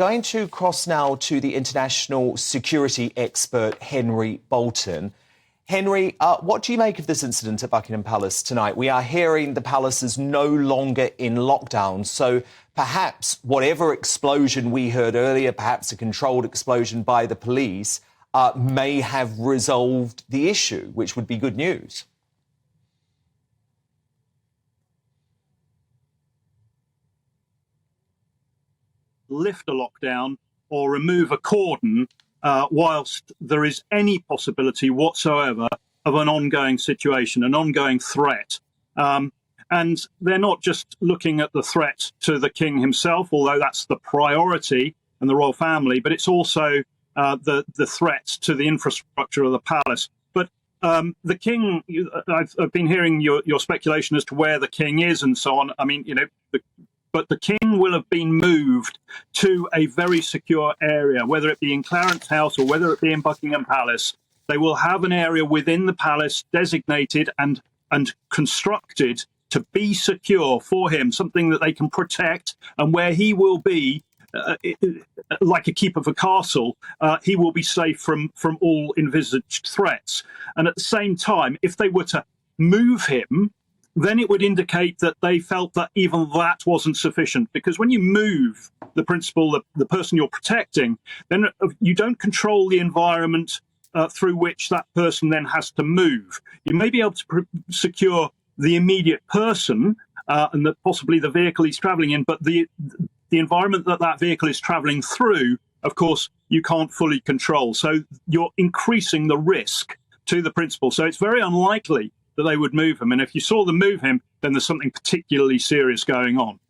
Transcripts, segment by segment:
going to cross now to the international security expert, Henry Bolton. Henry, what do you make of this incident at Buckingham Palace tonight? We are hearing the palace is no longer in lockdown, so perhaps whatever explosion we heard earlier, perhaps a controlled explosion by the police, may have resolved the issue, which would be good news. Lift a lockdown or remove a cordon whilst there is any possibility whatsoever of an ongoing situation, an ongoing threat. And they're not just looking at the threat to the king himself, although that's the priority and the royal family, but it's also the threat to the infrastructure of the palace. But the king, I've been hearing your speculation as to where the king is and so on. I mean, but the king will have been moved to a very secure area, whether it be in Clarence House or whether it be in Buckingham Palace. They will have an area within the palace designated and constructed to be secure for him, something that they can protect, and where he will be, like a keeper of a castle, he will be safe from all envisaged threats. And at the same time, if they were to move him, then it would indicate that they felt that even that wasn't sufficient. Because when you move the principal, the person you're protecting, then you don't control the environment through which that person then has to move. You may be able to secure the immediate person and possibly the vehicle he's travelling in, but the environment that vehicle is travelling through, of course, you can't fully control. So you're increasing the risk to the principal. So it's very unlikely that they would move him. And if you saw them move him, then there's something particularly serious going on.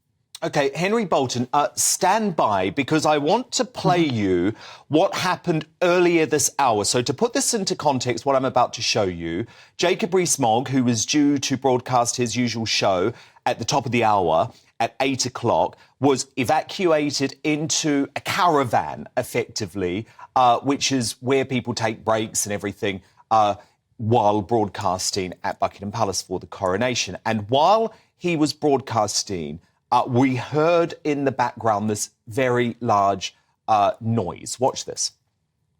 OK, Henry Bolton, stand by, because I want to play you what happened earlier this hour. So to put this into context, what I'm about to show you, Jacob Rees-Mogg, who was due to broadcast his usual show at the top of the hour at 8 o'clock, was evacuated into a caravan, effectively, which is where people take breaks and everything, while broadcasting at Buckingham Palace for the coronation. And while he was broadcasting, we heard in the background this very large noise. Watch this.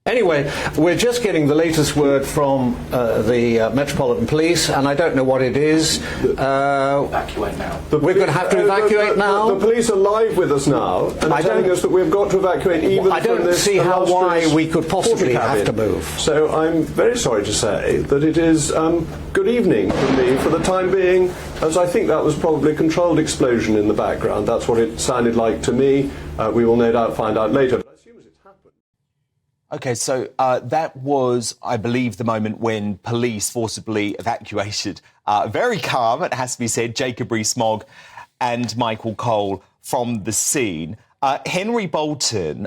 Anyway, we're just getting the latest word from the Metropolitan Police, and I don't know what it is. Evacuate now. We're going to have to evacuate now? The police are live with us now and are telling us that we've got to evacuate even I don't see why we could possibly have to move. So I'm very sorry to say that it is good evening for me for the time being, as I think that was probably a controlled explosion in the background. That's what it sounded like to me. We will no doubt find out later. OK, so that was, I believe, the moment when police forcibly evacuated, very calm, it has to be said, Jacob Rees-Mogg and Michael Cole from the scene. Henry Bolton,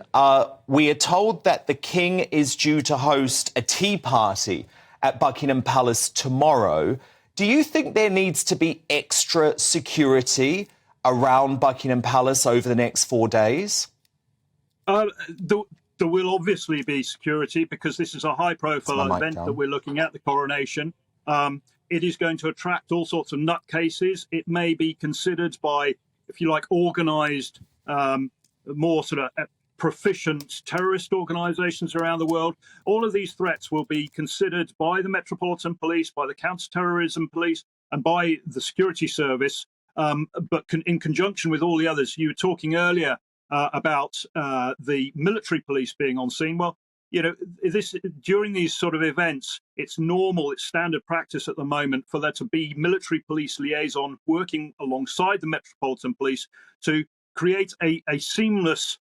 we are told that the King is due to host a tea party at Buckingham Palace tomorrow. Do you think there needs to be extra security around Buckingham Palace over the next 4 days? There will obviously be security because this is a high-profile event that we're looking at, the coronation. It is going to attract all sorts of nutcases. It may be considered by, if you like, organised, more sort of proficient terrorist organisations around the world. All of these threats will be considered by the Metropolitan Police, by the Counter-Terrorism Police and by the Security Service, but in conjunction with all the others. You were talking earlier about the military police being on scene. Well, during these sort of events, it's normal, it's standard practice at the moment for there to be military police liaison working alongside the Metropolitan Police to create a seamless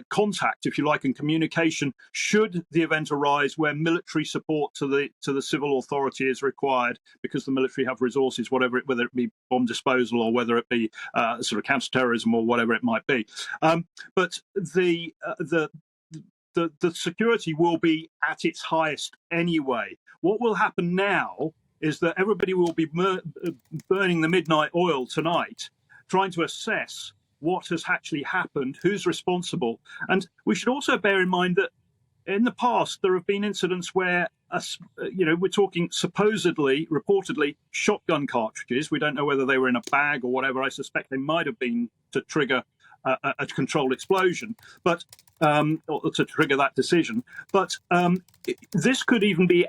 contact, if you like, and communication should the event arise where military support to the civil authority is required, because the military have resources, whether it be bomb disposal or whether it be sort of counter-terrorism or whatever it might be. But the security will be at its highest anyway. What will happen now is that everybody will be burning the midnight oil tonight, trying to assess what has actually happened, who's responsible. And we should also bear in mind that in the past, there have been incidents where, we're talking reportedly, shotgun cartridges. We don't know whether they were in a bag or whatever. I suspect they might have been to trigger a controlled explosion, but or to trigger that decision. But this could even be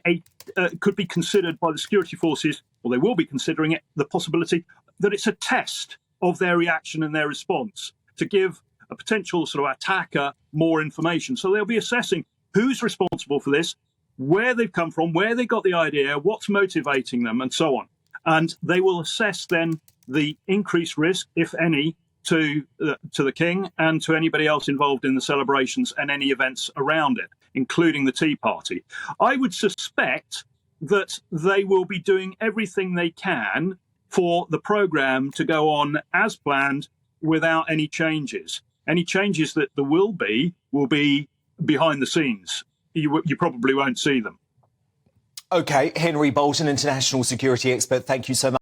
could be considered by the security forces, or they will be considering it, the possibility that it's a test of their reaction and their response to give a potential sort of attacker more information. So they'll be assessing who's responsible for this, where they've come from, where they got the idea, what's motivating them, and so on. And they will assess then the increased risk, if any, to the king and to anybody else involved in the celebrations and any events around it, including the Tea Party. I would suspect that they will be doing everything they can for the programme to go on as planned without any changes. Any changes that there will be behind the scenes. You probably won't see them. OK, Henry Bolton, international security expert, thank you so much.